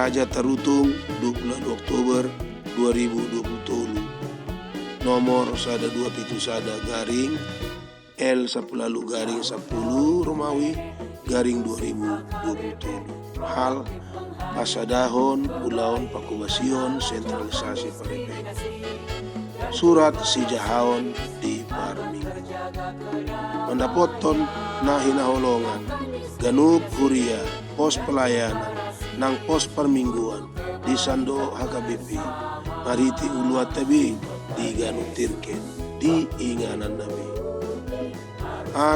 Raja Tarutung 22 Oktober 2020 nomor 1271 L 10 Romawi / 2020 hal pasadahon pulaon pakubasion sentralisasi parepeng surat si jahaon di parminggu mendapoton na hinaholongan ganub huria pos pelayanan nang pos permingguan di Sando HKBP mariti uluat tabi di Ganu Tirken di inganan nabi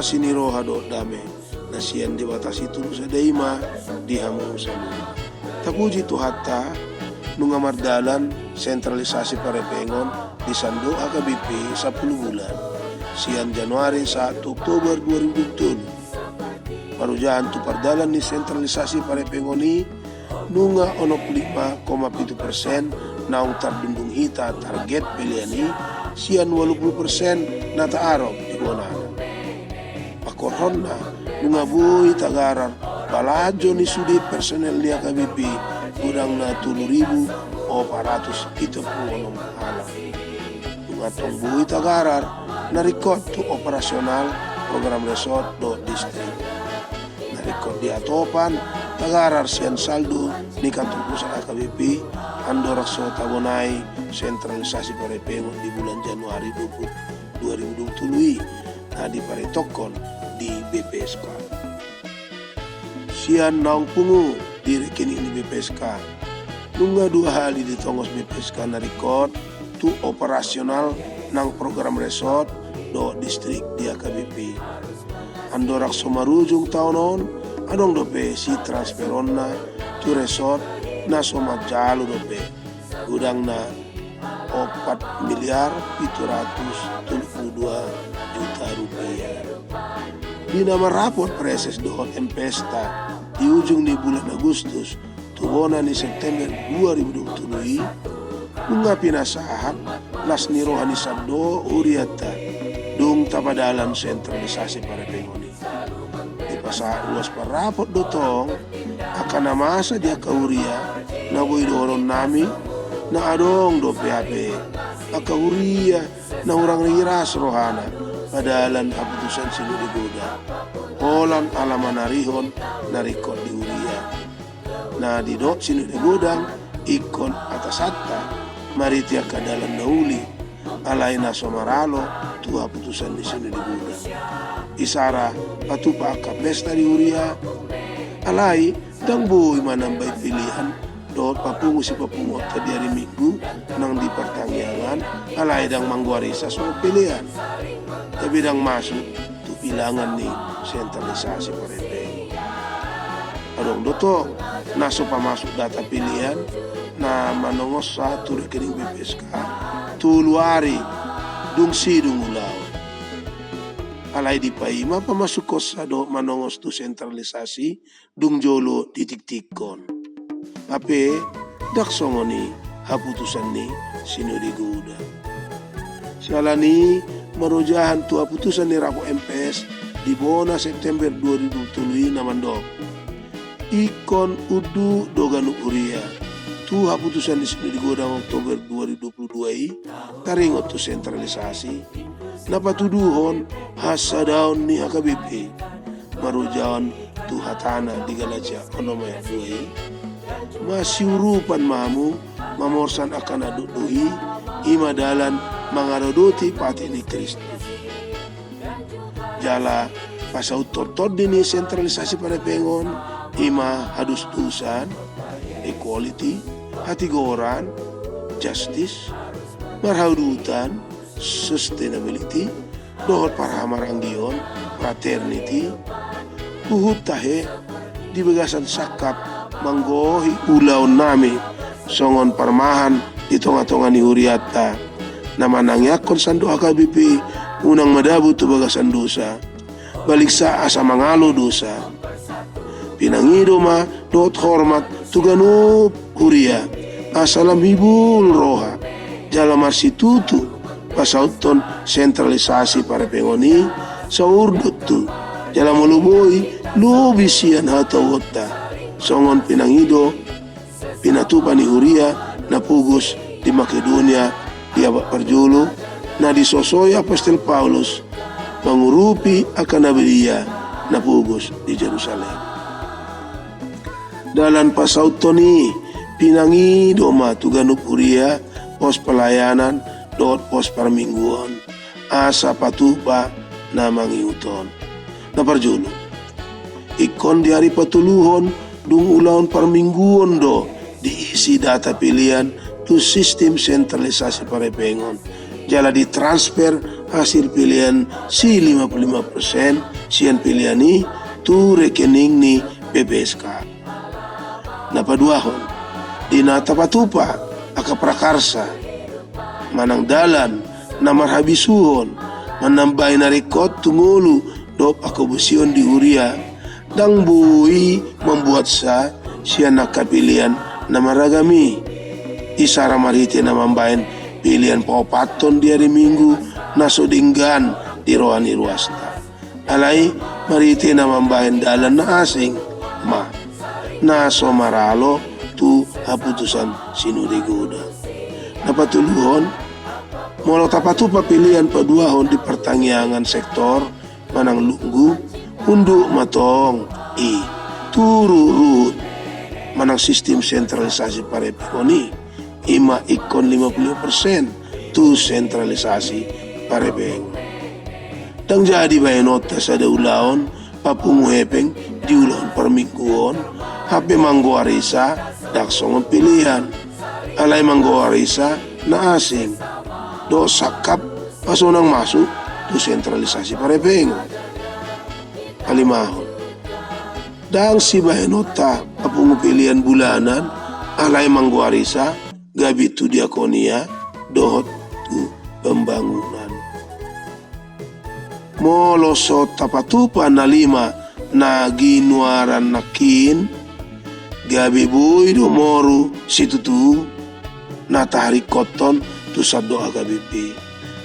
siniro hado dame nasian dibatasi tulu sadaima di hamu salu tapuji tu hatta nungamardalan sentralisasi parepengon di Sando HKBP 10 bulan sian Januari 1 Oktober 2020 parujahan tu pardalan ni sentralisasi parepengoni nunga onok 5,7% naung tardundung hita target pilihan sian 80% nata arok di gonanan pakorhon na nunga buhi tagaran balajo ni sudi personel dia KBP kurang na 7.470 alam nunga tong buhi tagaran narikot tu operasional program resort do distrik narikot di atopan tagarar sian saldo ni kantor pusat AKBP andorak so tabonai sentralisasi parepengon di bulan Januari 2020 na di paretokon di BPSK sian naung pungu di rekening di BPSK nungga 2 hali di tongos BPSK narikot tu operasional nang program resort do distrik di AKBP andorak so marujung taonon adong dope si transferonna tu resort na somat jalu dope udang na 4 miliar 732 juta rupiah di nama rapor preses dohon empesta di ujung di bulan Agustus tubona ni September 2020 bunga pinasahan las nirohani sabdo uriata dung tabadalan sentralisasi para pengoni pasal luas parapot dotong akan namasa dia kauria na boy doron nami na adong do PHP akauria na urang riras rohana padalan haputusan sinu digoda holan alaman narihon narikot di uria na didok sinu digodang ikon atas atta maritia kadalan nauli alai na somaralo tu haputusan di sinu digoda isara patupa ka pesta di uria alai dang boy manambay pilihan dot papungu si papungot ka di hari minggu nang di pertangyangan alai dang mangguarisa so pilihan tapi dang masuk tu bilangan ni sentralisasi parepeng adong doto naso pamasuk data pilihan na manongos satu rekening BPSK tu luari dung sidung ulau alai di paima pamasuk kosa do manongos tu sentralisasi dung jolo titik-tikon. Ape dak songoni haputusan ni sinu digoda. Sialani marojahan tu haputusan ni rapo MPS di bona September 2020 namandok. Ikon udu doganu uria. Tu haputusan di sinu digoda Oktober 2022 taringot tu sentralisasi. Napatuduhon hasa daun ni HKBP marujawan tu hatana di Galacia onomaya duai masih urupan mamu mamorsan akan aduduhi imadalan mangarodoti pati ni Kristus jala pasau tortod dini sentralisasi pada pengon ima hadus tusan equality hati goran justice marhaudutan sustainability dohot para maranggion fraternity uhut tahe di begasan sakap manggohi ulaon nami songon parmahan di tonga-tonga ni huriata nama nangyakon Sando HKBP unang madabu tu bagasan dosa balik sa asa mangalo dosa pinangido ma dot hormat tu ganup huria asalam hibul roha jala marsitutu pasauton sentralisasi para pengoni sa urdut tu jala moluboi lubisian hatawota songon pinangido pinatupa ni Uria na pugos di Makedonia dia parjulu na disosoi apostol Paulus mengurupi akan nabidia na pugos di Jerusalem. Dalam pasaut Toni pinangi doma tuganup Uria pos pelayanan dot pos parmingguan asa patupa na mangiuton na parjulu ikon di hari patuluhon dung ulaon parmingguan do diisi data pilihan tu sistem sentralisasi parepengon jala ditransfer hasil pilihan si 55% sian pilihan ni tu rekening ni PPSK na paduahon di nata patupa aka prakarsa manang dalan na marhabisuhon manambay na rekod tungulu dop akabusion di Uria dang bui membuat siya nakapilian na maragami isara marite na mambayan pilihan paupaton di hari Minggu na sudinggan di rohani ruasta alay marite na mambayan dalan na asing na somaralo tu haputusan sinudigoda na patuluhon molo tapatu papilihan paduahon di pertangyangan sektor manang lunggu unduk matong turu ruhut manang sistem sentralisasi parepengoni ima ikon 50% tu sentralisasi parepeng dang jadi bayanota sa daulaon papunguhepeng di ulaon parmingguon hape manggoarisa daksongon pilihan alay manggoarisa na asing do sakap pasonang masuk tu sentralisasi parepeng kalimahon dang si bayanota papungu pilihan bulanan alay manggoarisa gabi tu diakonia dohot tu pembangunan molosot tapatupa na 5 na ginuaran nakin gabi boy do moru situtu natahari koton tu sabdo agabipi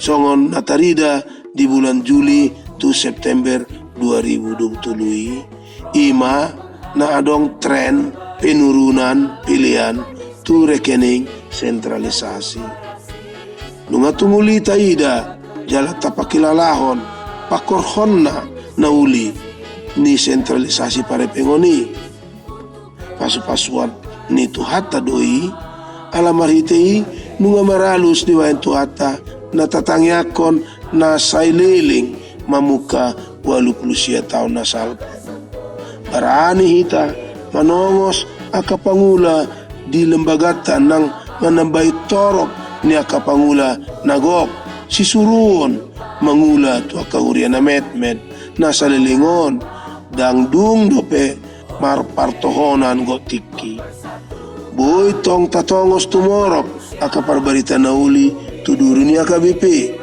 songon natarida di bulan Juli tu September 2020 ima na adong tren penurunan pilihan tu rekening sentralisasi nunga tumulita ida jala tapakilalahon pakorhonna na uli ni sentralisasi parepengoni pasu-pasuan ni tuhata doi alamarhitei nunga maralus di wayan tuhata na tatangyakon na saileling mamuka 80 tahun na salpo barani hita manongos akapangula di lembagatan ng manambay torok ni akapangula nagok sisuruon mangula tu akahurian na metmet nasa lilingon dangdung dope marpartohonan gotiki boy tong tatongos tumorok akaparbarita na uli tuduro ni akabipi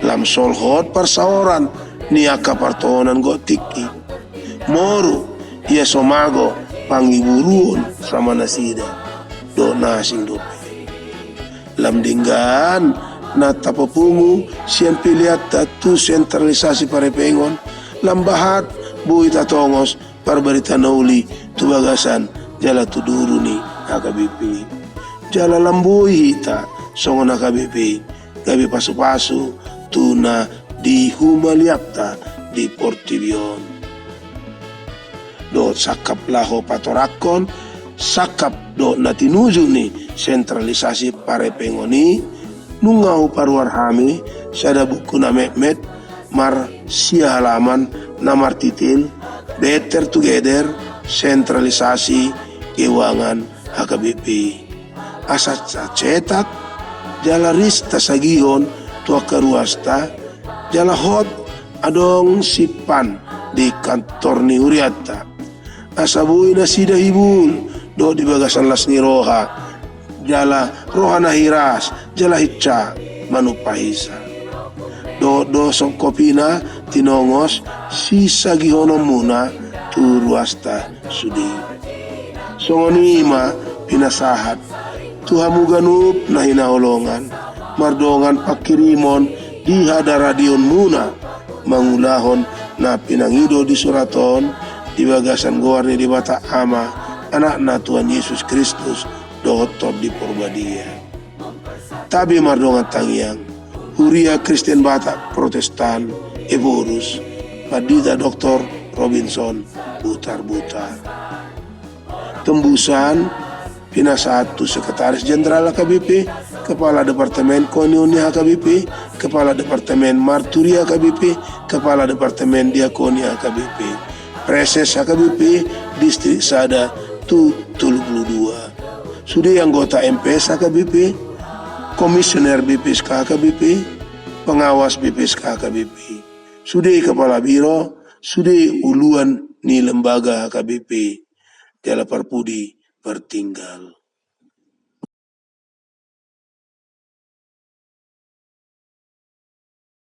lam solhot parsaoran ni akapartohonan gotiki moro ia somago pangiburuon sama nasida do nasing dope lam dinggan na tapapungu siyan pilihat tu sentralisasi parepengon lambahat buhi tatongos parbarita nauli tubagasan jala tuduru ni akabipi jala lambuhi hita songon akabipi gabi pasu-pasu tuna di humaliapta di Portibion do sakap laho patorakon sakap do natinuju ni sentralisasi parepengoni nungau paruar hami sada buku na mehmet mar sia halaman namar titil better together sentralisasi keuangan HKBP asat cetak jala rista sagihon tua karuasta jala hot adong sipan di kantor ni Uriata asabui na sida hibul do di bagasan las ni roha jala rohana hiras jala hitca manupahisa do songkopina tinongos sisa gihono muna tu ruasta sudi songonima pinasahat tu hamuganup na hinaholongan mardongan pakirimon di hadaradion muna mangulahon na pinangido di suraton di bagasan gowarni di bata ama anak na Tuhan Yesus Kristus Dr. di Purbadia. Tabi mardonga tangiang, Huria Kristen Batak Protestan, Evorus, Padita Dr. Robinson, Butar-Butar. Tembusan, Pina 1 Sekretaris Jenderal HKBP, Kepala Departemen Koinonia HKBP, Kepala Departemen Marturia HKBP, Kepala Departemen Diakonia HKBP, Preses HKBP, Distrik Sada Tu 32. Sudah anggota MPS HKBP, Komisioner BPSK HKBP, Pengawas BPSK HKBP, sudah Kepala Biro, sudah uluan ni lembaga HKBP, Jala Parpudi bertinggal.